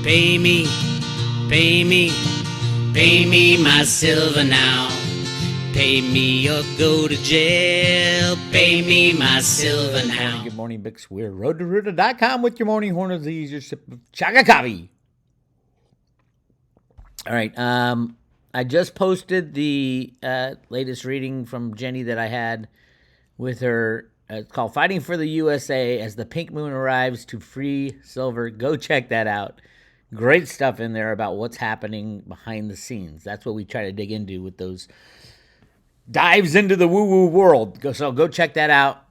Pay me, pay me, pay me my silver now. Pay me or go to jail. Pay me my silver now. Good morning, Bix Weir. RoadToRuta.com with your morning horn of the easier sip of chaga coffee. All right. I just posted the latest reading from Jenny that I had with her. It's called Fighting for the USA as the Pink Moon Arrives to Free Silver. Go check that out. Great stuff in there about what's happening behind the scenes. That's what we try to dig into with those dives into the woo-woo world. So go check that out.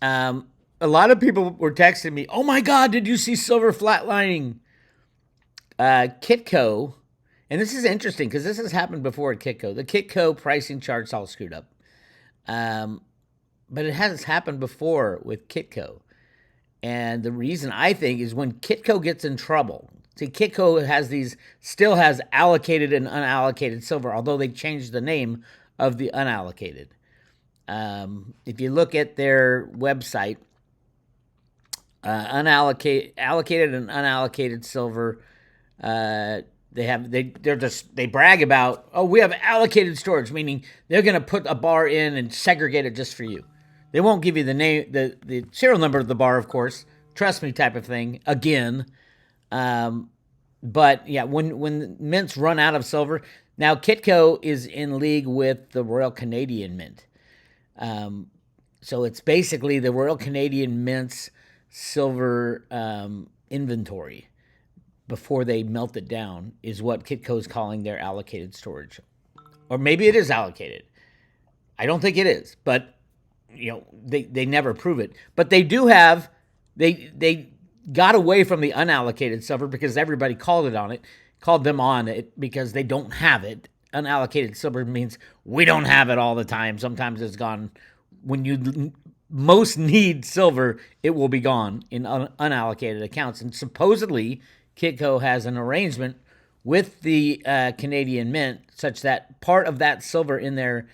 A lot of people were texting me, oh my God, did you see silver flatlining? Kitco, and this is interesting because this has happened before at Kitco. The Kitco pricing chart's all screwed up. But it has happened before with Kitco. And the reason I think is when Kitco gets in trouble. See, Kitco still has allocated and unallocated silver, although they changed the name of the unallocated. If you look at their website, allocated and unallocated silver, they brag about, oh, we have allocated storage, meaning they're going to put a bar in and segregate it just for you. They won't give you the name, the serial number of the bar, of course. Trust me, type of thing. Again, but yeah, when mints run out of silver, now Kitco is in league with the Royal Canadian Mint. So it's basically the Royal Canadian Mint's silver inventory before they melt it down is what Kitco's calling their allocated storage. Or maybe it is allocated. I don't think it is, but they never prove it. But they do have, they got away from the unallocated silver because everybody called them on it because they don't have it. Unallocated silver means we don't have it all the time. Sometimes it's gone. When you most need silver, it will be gone in unallocated accounts. And supposedly, Kitco has an arrangement with the Canadian Mint such that part of that silver in their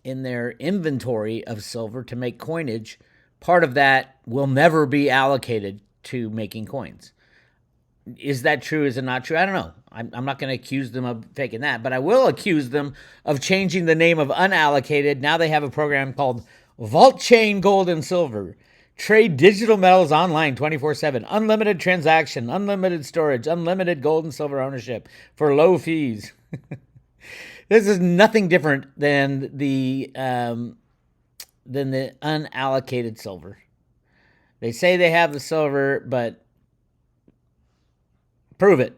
inventory of silver to make coinage, part of that will never be allocated to making coins. Is that true? Is it not true? I don't know. I'm not going to accuse them of faking that, but I will accuse them of changing the name of unallocated. Now they have a program called Vault Chain Gold and Silver. Trade digital metals online 24/7. Unlimited transaction, unlimited storage, unlimited gold and silver ownership for low fees. This is nothing different than the unallocated silver. They say they have the silver, but prove it.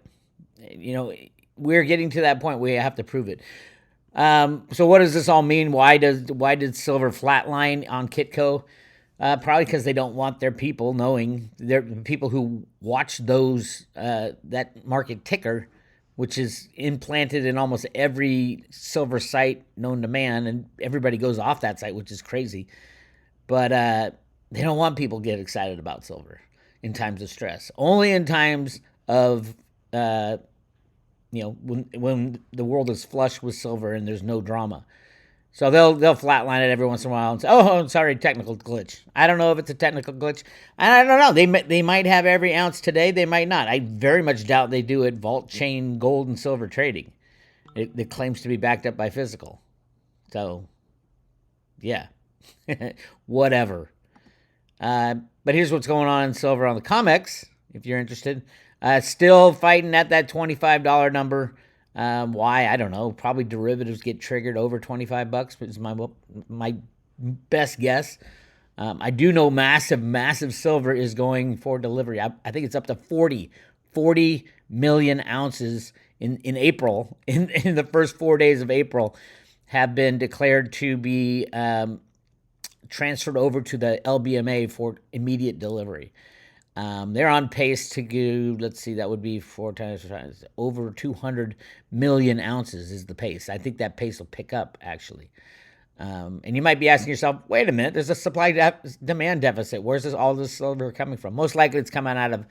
We're getting to that point where we have to prove it. So what does this all mean? Why did silver flatline on Kitco? Probably because they don't want their people knowing, their people who watch those that market ticker, which is implanted in almost every silver site known to man, and everybody goes off that site, which is crazy. But they don't want people to get excited about silver in times of stress. Only in times of when the world is flush with silver and there's no drama. So they'll flatline it every once in a while and say, "Oh, sorry, technical glitch." I don't know if it's a technical glitch. I don't know. They might have every ounce today. They might not. I very much doubt they do it. Vault Chain Gold and Silver Trading. It claims to be backed up by physical. So, yeah, whatever. But here's what's going on in silver on the COMEX, if you're interested. Still fighting at that $25 number. Why? I don't know. Probably derivatives get triggered over $25, is my best guess. I do know massive silver is going for delivery. I think it's up to 40 million ounces in April. In the first 4 days of April have been declared to be transferred over to the LBMA for immediate delivery. They're on pace to do, let's see, that would be 4 times, over 200 million ounces is the pace. I think that pace will pick up, actually. And you might be asking yourself, wait a minute, there's a supply-demand deficit. Where's all this silver coming from? Most likely it's coming out of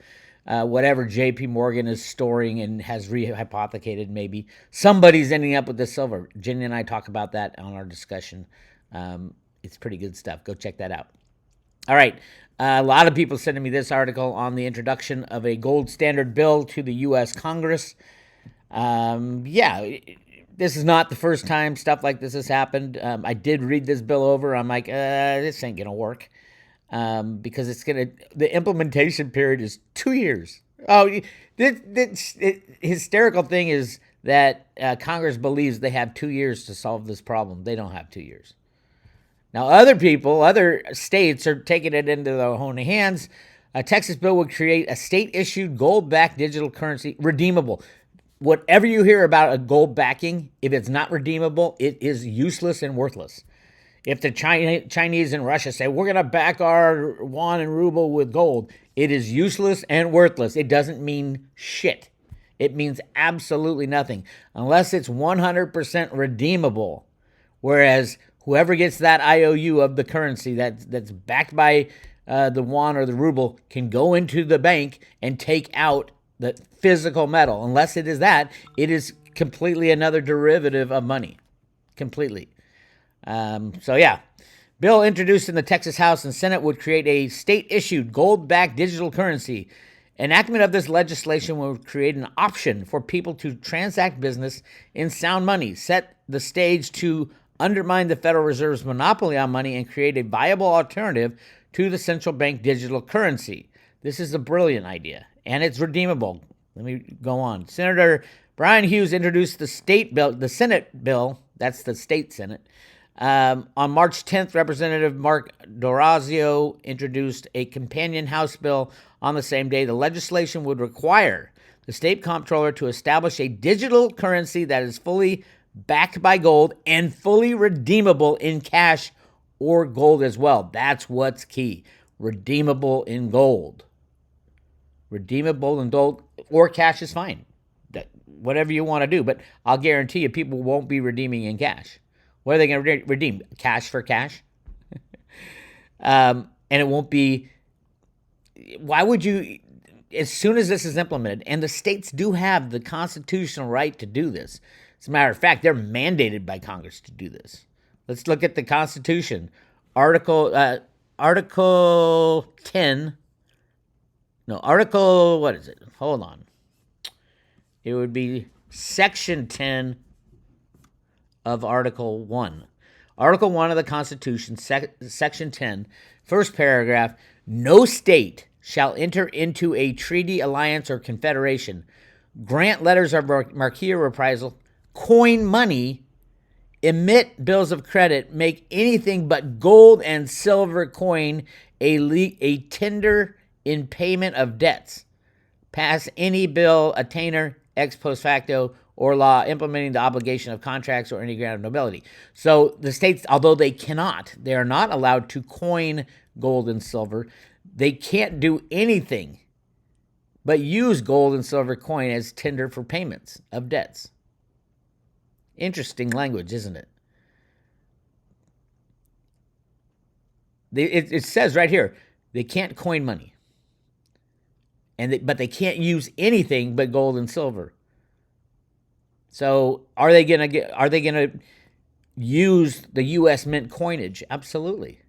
whatever JP Morgan is storing and has rehypothecated maybe. Somebody's ending up with the silver. Jenny and I talk about that on our discussion. It's pretty good stuff. Go check that out. All right. A lot of people sending me this article on the introduction of a gold standard bill to the U.S. Congress. This is not the first time stuff like this has happened. I did read this bill over. I'm like, this ain't going to work because the implementation period is 2 years. Oh, the hysterical thing is that Congress believes they have 2 years to solve this problem. They don't have 2 years. Now, other states are taking it into their own hands. A Texas bill would create a state-issued gold-backed digital currency, redeemable. Whatever you hear about a gold backing, if it's not redeemable, it is useless and worthless. If the Chinese and Russia say, we're going to back our yuan and ruble with gold, it is useless and worthless. It doesn't mean shit. It means absolutely nothing unless it's 100% redeemable. Whereas whoever gets that IOU of the currency that's backed by the yuan or the ruble can go into the bank and take out the physical metal. Unless it is that, it is completely another derivative of money. Completely. Bill introduced in the Texas House and Senate would create a state-issued gold-backed digital currency. Enactment of this legislation would create an option for people to transact business in sound money, set the stage to undermine the Federal Reserve's monopoly on money, and create a viable alternative to the central bank digital currency. This is a brilliant idea, and it's redeemable. Let me go on. Senator Brian Hughes introduced the Senate bill, that's the state Senate. On March 10th, Representative Mark D'Orazio introduced a companion House bill on the same day. The legislation would require the state comptroller to establish a digital currency that is fully backed by gold and fully redeemable in cash or gold as well. That's what's key. Redeemable in gold. Redeemable in gold or cash is fine. Whatever you want to do, but I'll guarantee you people won't be redeeming in cash. What are they going to redeem? Cash for cash? And it won't be... Why would you... As soon as this is implemented, and the states do have the constitutional right to do this. As a matter of fact, they're mandated by Congress to do this. Let's look at the Constitution. Article 10. No, Article... What is it? Hold on. It would be Section 10 of Article 1. Article 1 of the Constitution, Section 10, first paragraph, no state shall enter into a treaty, alliance, or confederation, grant letters of marque or reprisal, coin money, emit bills of credit, make anything but gold and silver coin a tender in payment of debts, pass any bill, attainder, ex post facto, or law implementing the obligation of contracts or any grant of nobility. So the states, although they are not allowed to coin gold and silver. They can't do anything but use gold and silver coin as tender for payments of debts. Interesting language, isn't it? It says right here, they can't coin money. But they can't use anything but gold and silver. So are they gonna use the U.S. Mint coinage? Absolutely.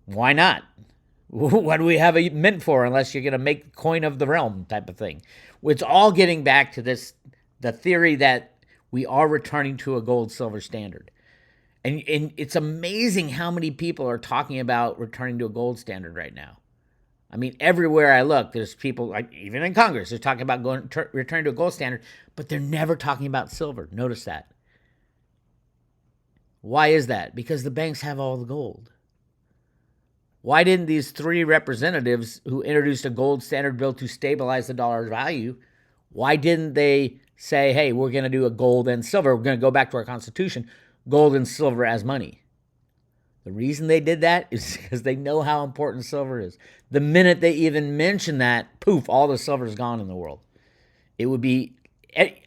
Why not? What do we have a mint for unless you're gonna make coin of the realm type of thing? It's all getting back to the theory that we are returning to a gold-silver standard. And it's amazing how many people are talking about returning to a gold standard right now. I mean, everywhere I look, there's people, like even in Congress, they're talking about returning to a gold standard, but they're never talking about silver. Notice that. Why is that? Because the banks have all the gold. Why didn't these three representatives who introduced a gold standard bill to stabilize the dollar's value, why didn't they say, hey, we're going to do a gold and silver, we're going to go back to our Constitution, gold and silver as money? The reason they did that is because they know how important silver is. The minute they even mention that, poof, all the silver is gone in the world. It would be,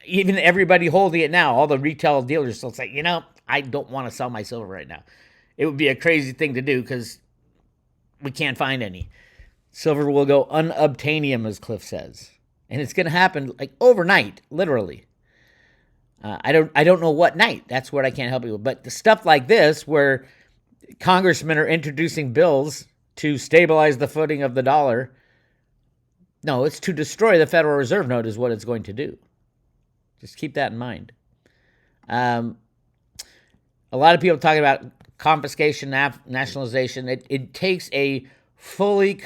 even everybody holding it now, all the retail dealers still say, I don't want to sell my silver right now. It would be a crazy thing to do because we can't find any. Silver will go unobtainium, as Cliff says. And it's going to happen like overnight, literally. I don't know what night. That's what I can't help you with. But the stuff like this where congressmen are introducing bills to stabilize the footing of the dollar. No, it's to destroy the Federal Reserve note is what it's going to do. Just keep that in mind. A lot of people talking about confiscation, nationalization. It takes a fully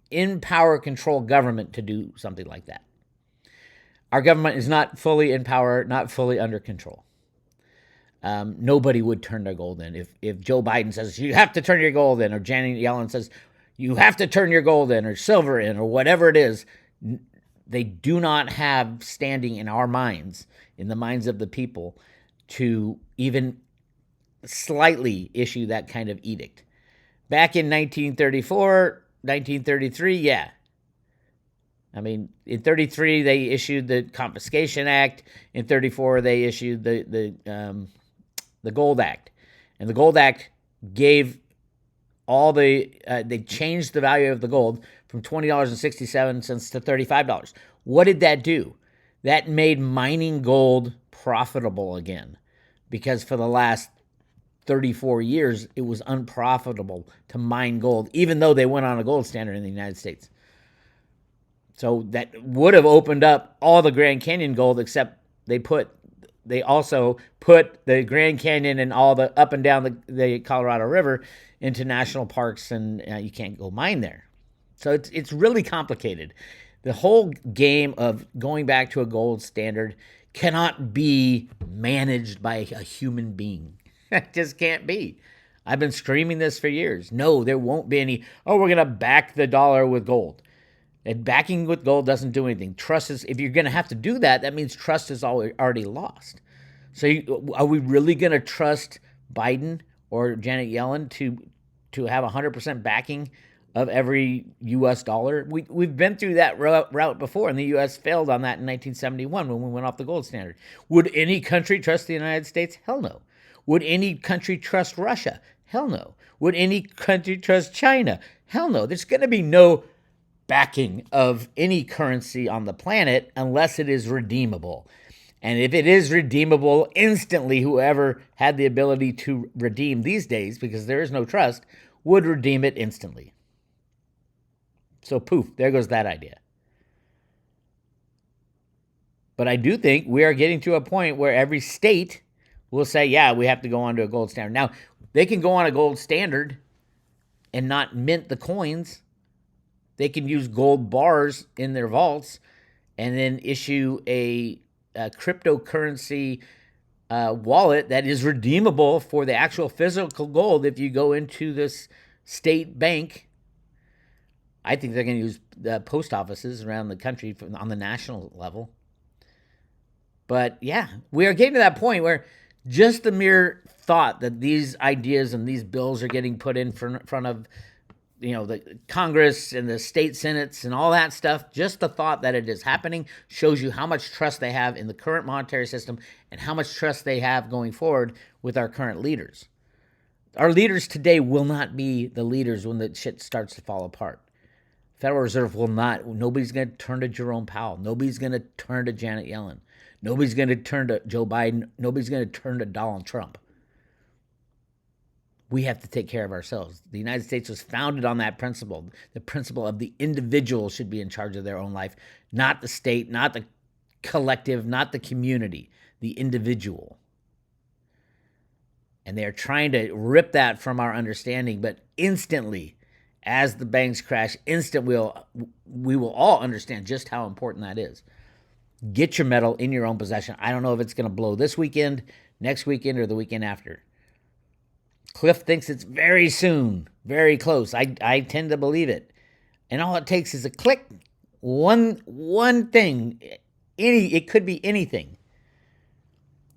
in power control government to do something like that. Our government is not fully in power, not fully under control. Nobody would turn their gold in. If Joe Biden says, you have to turn your gold in, or Janet Yellen says, you have to turn your gold in, or silver in, or whatever it is, they do not have standing in our minds, in the minds of the people, to even slightly issue that kind of edict. Back in 1934, 1933, yeah. I mean, in 33, they issued the Confiscation Act. In 34, they issued the Gold Act. And the Gold Act gave all they changed the value of the gold from $20.67 to $35. What did that do? That made mining gold profitable again, because for the last 34 years, it was unprofitable to mine gold, even though they went on a gold standard in the United States. So that would have opened up all the Grand Canyon gold, except they also put the Grand Canyon and all the up and down the Colorado River into national parks, and you can't go mine there. So it's really complicated. The whole game of going back to a gold standard cannot be managed by a human being. It just can't be. I've been screaming this for years. No, there won't be any, we're going to back the dollar with gold. And backing with gold doesn't do anything. Trust is, if you're going to have to do that, that means trust is already lost. So are we really going to trust Biden or Janet Yellen to have 100% backing of every U.S. dollar? We've been through that route before, and the U.S. failed on that in 1971 when we went off the gold standard. Would any country trust the United States? Hell no. Would any country trust Russia? Hell no. Would any country trust China? Hell no. There's going to be no backing of any currency on the planet unless it is redeemable. And if it is redeemable instantly, whoever had the ability to redeem these days, because there is no trust, would redeem it instantly. So poof, there goes that idea. But I do think we are getting to a point where every state will say, yeah, we have to go on to a gold standard. Now, they can go on a gold standard and not mint the coins. They can use gold bars in their vaults and then issue a cryptocurrency wallet that is redeemable for the actual physical gold if you go into this state bank. I think they're going to use post offices around the country on the national level. But yeah, we are getting to that point where just the mere thought that these ideas and these bills are getting put in front of, the Congress and the state senates and all that stuff, just the thought that it is happening shows you how much trust they have in the current monetary system and how much trust they have going forward with our current leaders. Our leaders today will not be the leaders when the shit starts to fall apart. Federal Reserve will not. Nobody's going to turn to Jerome Powell. Nobody's going to turn to Janet Yellen. Nobody's going to turn to Joe Biden. Nobody's going to turn to Donald Trump. We have to take care of ourselves. The United States was founded on that principle. The principle of the individual should be in charge of their own life, not the state, not the collective, not the community, the individual. And they're trying to rip that from our understanding, but instantly, as the banks crash, we will all understand just how important that is. Get your metal in your own possession. I don't know if it's going to blow this weekend, next weekend, or the weekend after. Cliff thinks it's very soon, very close. I tend to believe it. And all it takes is a click, one thing. It could be anything.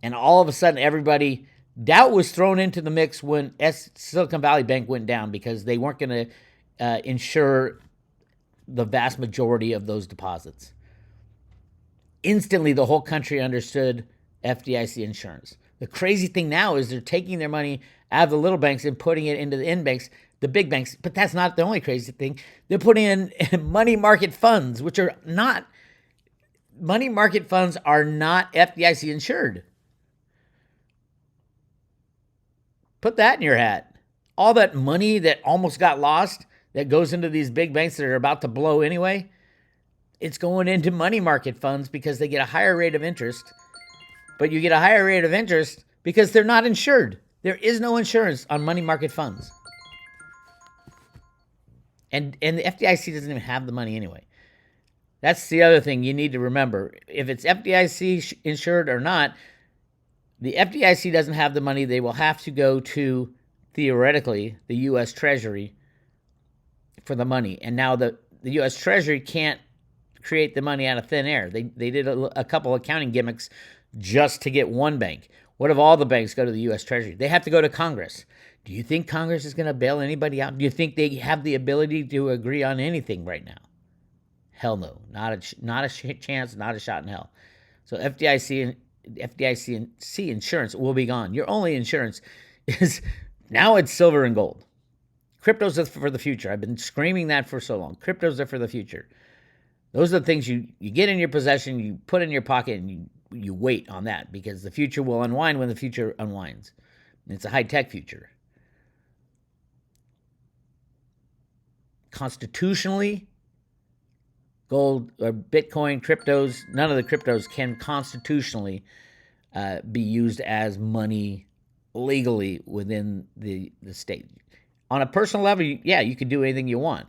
And all of a sudden, doubt was thrown into the mix when Silicon Valley Bank went down because they weren't going to insure the vast majority of those deposits. Instantly, the whole country understood FDIC insurance. The crazy thing now is they're taking their money out of the little banks and putting it into the end banks, the big banks. But that's not the only crazy thing. They're putting in money market funds, which are not, money market funds are not FDIC insured. Put that in your hat. All that money that almost got lost, that goes into these big banks that are about to blow anyway, it's going into money market funds because they get a higher rate of interest. But you get a higher rate of interest because they're not insured. There is no insurance on money market funds. And the FDIC doesn't even have the money anyway. That's the other thing you need to remember. If it's FDIC insured or not, the FDIC doesn't have the money. They will have to go to, theoretically, the U.S. Treasury for the money. And now the U.S. Treasury can't create the money out of thin air. They did a couple accounting gimmicks just to get one bank. What if all the banks go to the U.S. Treasury? They have to go to Congress. Do you think Congress is going to bail anybody out? Do you think they have the ability to agree on anything right now? Hell no. Not a chance, not a shot in hell. So FDIC insurance will be gone. Your only insurance is, now it's silver and gold. Cryptos are for the future. I've been screaming that for so long. Cryptos are for the future. Those are the things you get in your possession, you put in your pocket, and you wait on that, because the future will unwind when the future unwinds. It's a high-tech future. Constitutionally, gold or Bitcoin, cryptos, none of the cryptos can constitutionally be used as money legally within the state. On a personal level, you can do anything you want.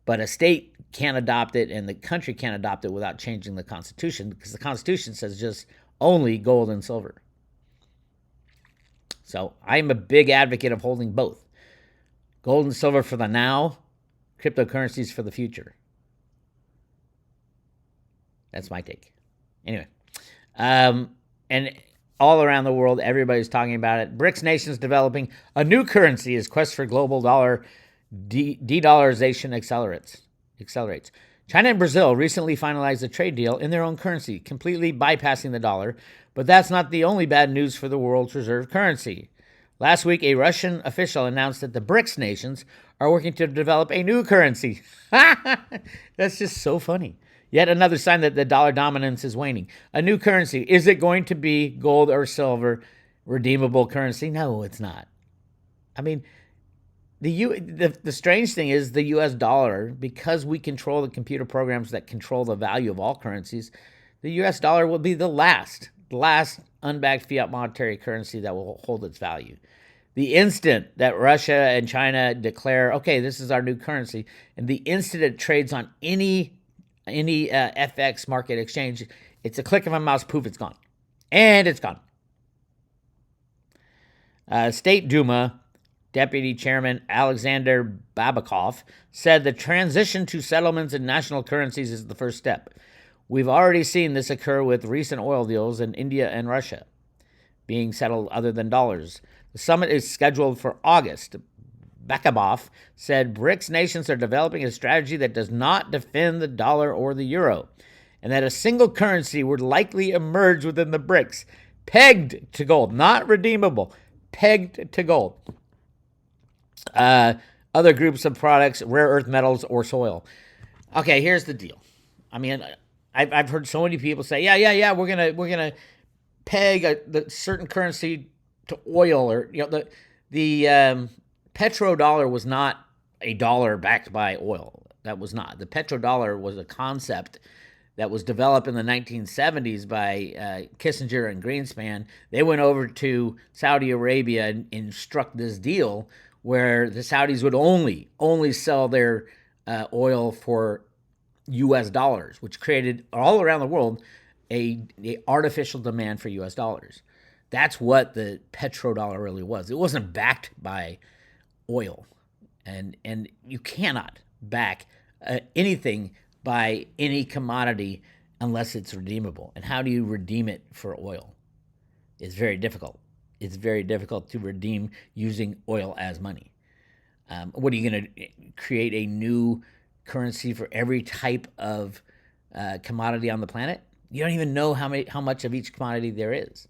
But a state can't adopt it, and the country can't adopt it without changing the Constitution, because the Constitution says just only gold and silver. So I'm a big advocate of holding both. Gold and silver for the now, cryptocurrencies for the future. That's my take. Anyway, and all around the world, everybody's talking about it. BRICS nations developing a new currency as quest for global dollar de-dollarization accelerates. China and Brazil recently finalized a trade deal in their own currency, completely bypassing the dollar. But that's not the only bad news for the world's reserve currency. Last week, a Russian official announced that the BRICS nations are working to develop a new currency. That's just so funny. Yet another sign that the dollar dominance is waning. A new currency. Is it going to be gold or silver, redeemable currency? No, it's not. I mean, the strange thing is the U.S. dollar, because we control the computer programs that control the value of all currencies, the U.S. dollar will be the last unbacked fiat monetary currency that will hold its value. The instant that Russia and China declare, okay, this is our new currency, and the instant it trades on any FX market exchange, it's a click of a mouse, poof, it's gone. And it's gone. State Duma Deputy Chairman Alexander Babakov said the transition to settlements in national currencies is the first step. We've already seen this occur with recent oil deals in India and Russia being settled other than dollars. The summit is scheduled for August. Babakov said BRICS nations are developing a strategy that does not defend the dollar or the euro, and that a single currency would likely emerge within the BRICS, pegged to gold, not redeemable, pegged to gold. Other groups of products, rare earth metals, or soil. Okay, here's the deal. I mean, I've heard so many people say, yeah, we're gonna peg the certain currency to oil, or the petrodollar was not a dollar backed by oil. That was not. The petrodollar was a concept that was developed in the 1970s by Kissinger and Greenspan. They went over to Saudi Arabia and struck this deal where the Saudis would only sell their oil for U.S. dollars, which created all around the world a artificial demand for U.S. dollars. That's what the petrodollar really was. It wasn't backed by oil, and you cannot back anything by any commodity unless it's redeemable. And how do you redeem it for oil? It's very difficult. It's very difficult to redeem using oil as money. What are you going to create a new currency for every type of commodity on the planet? You don't even know how much of each commodity there is.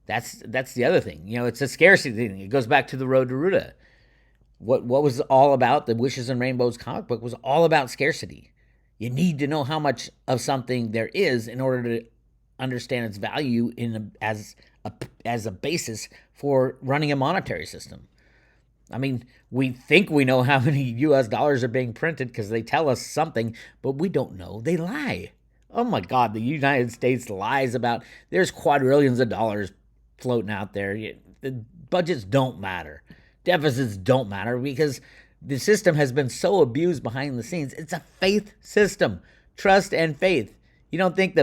That's the other thing. It's a scarcity thing. It goes back to the Road to Ruta. What was all about? The Wishes and Rainbows comic book was all about scarcity. You need to know how much of something there is in order to understand its value as a basis for running a monetary system. I mean, we think we know how many US dollars are being printed because they tell us something, but we don't know. They lie. Oh my God, the United States lies about there's quadrillions of dollars floating out there. The budgets don't matter. Deficits don't matter because the system has been so abused behind the scenes. It's a faith system, trust and faith. You don't think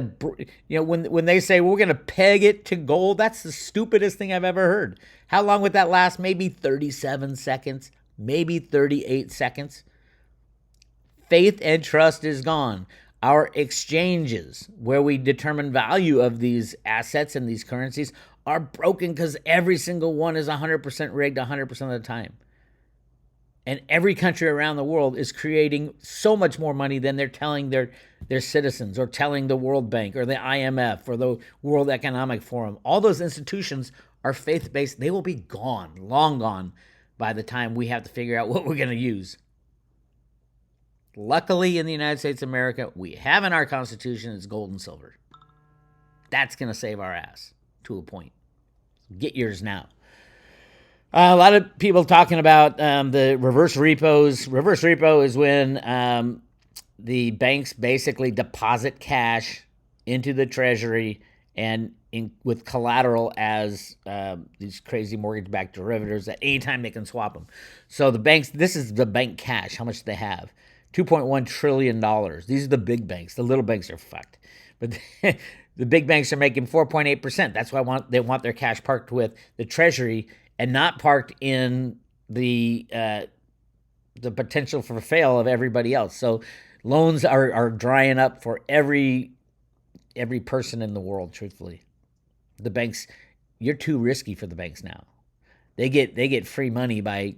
when they say we're going to peg it to gold, that's the stupidest thing I've ever heard. How long would that last? Maybe 37 seconds, maybe 38 seconds. Faith and trust is gone. Our exchanges, where we determine value of these assets and these currencies, are broken because every single one is 100% rigged 100% of the time. And every country around the world is creating so much more money than they're telling their citizens, or telling the World Bank or the IMF or the World Economic Forum. All those institutions are faith-based. They will be gone, long gone, by the time we have to figure out what we're going to use. Luckily, in the United States of America, we have in our Constitution is gold and silver. That's going to save our ass to a point. Get yours now. A lot of people talking about the reverse repos. Reverse repo is when the banks basically deposit cash into the Treasury and with collateral as these crazy mortgage-backed derivatives that anytime they can swap them. So the banks, this is the bank cash. How much do they have? $2.1 trillion. These are the big banks. The little banks are fucked. But the big banks are making 4.8%. That's why they want their cash parked with the Treasury and not parked in the potential for fail of everybody else. So loans are drying up for every person in the world, truthfully. The banks, you're too risky for the banks now. They get free money by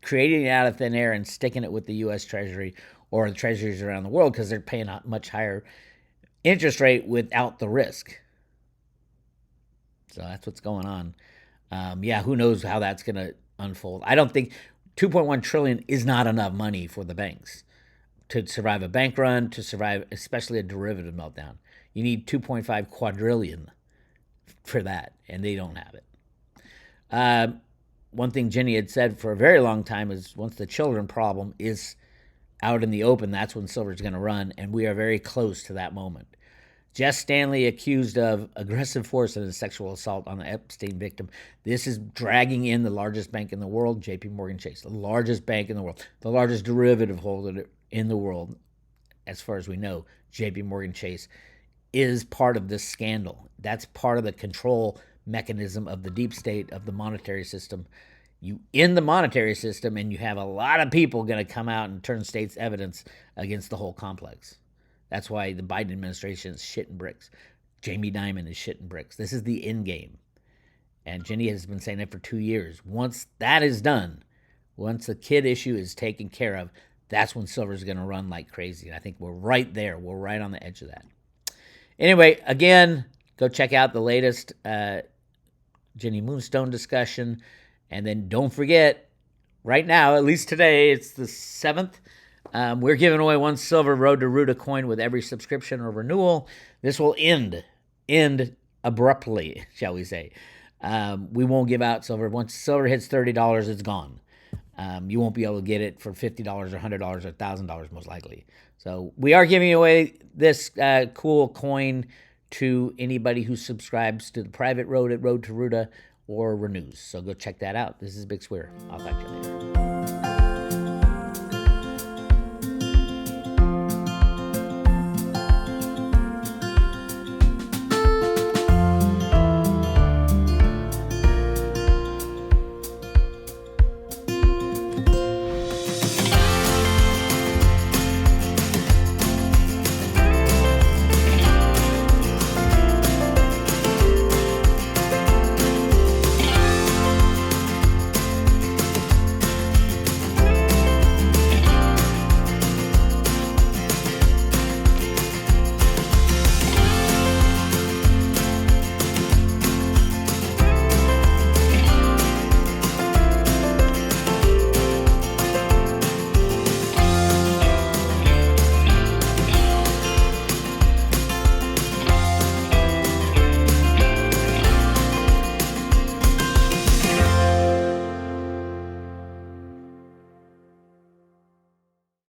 creating it out of thin air and sticking it with the U.S. Treasury or the treasuries around the world because they're paying a much higher interest rate without the risk. So that's what's going on. Who knows how that's going to unfold. I don't think $2.1 trillion is not enough money for the banks to survive a bank run, to survive especially a derivative meltdown. You need 2.5 quadrillion for that, and they don't have it. One thing Jenny had said for a very long time is once the children problem is out in the open, that's when silver's going to run, and we are very close to that moment. Jess Stanley accused of aggressive force and sexual assault on the Epstein victim. This is dragging in the largest bank in the world, J.P. Morgan Chase, the largest bank in the world, the largest derivative holder in the world, as far as we know. J.P. Morgan Chase is part of this scandal. That's part of the control mechanism of the deep state of the monetary system. You in the monetary system, and you have a lot of people going to come out and turn state's evidence against the whole complex. That's why the Biden administration is shitting bricks. Jamie Dimon is shitting bricks. This is the end game. And Jenny has been saying it for 2 years. Once that is done, once the kid issue is taken care of, that's when silver's going to run like crazy. And I think we're right there. We're right on the edge of that. Anyway, again, go check out the latest Jenny Moonstone discussion. And then don't forget, right now, at least today, it's the 7th. We're giving away one silver Road to Ruta coin with every subscription or renewal. This will end abruptly, shall we say. We won't give out silver. Once silver hits $30, it's gone. You won't be able to get it for $50 or $100 or $1,000 most likely. So we are giving away this cool coin to anybody who subscribes to the private road at Road to Ruta or renews. So go check that out. This is Bix Weir. I'll talk to you later.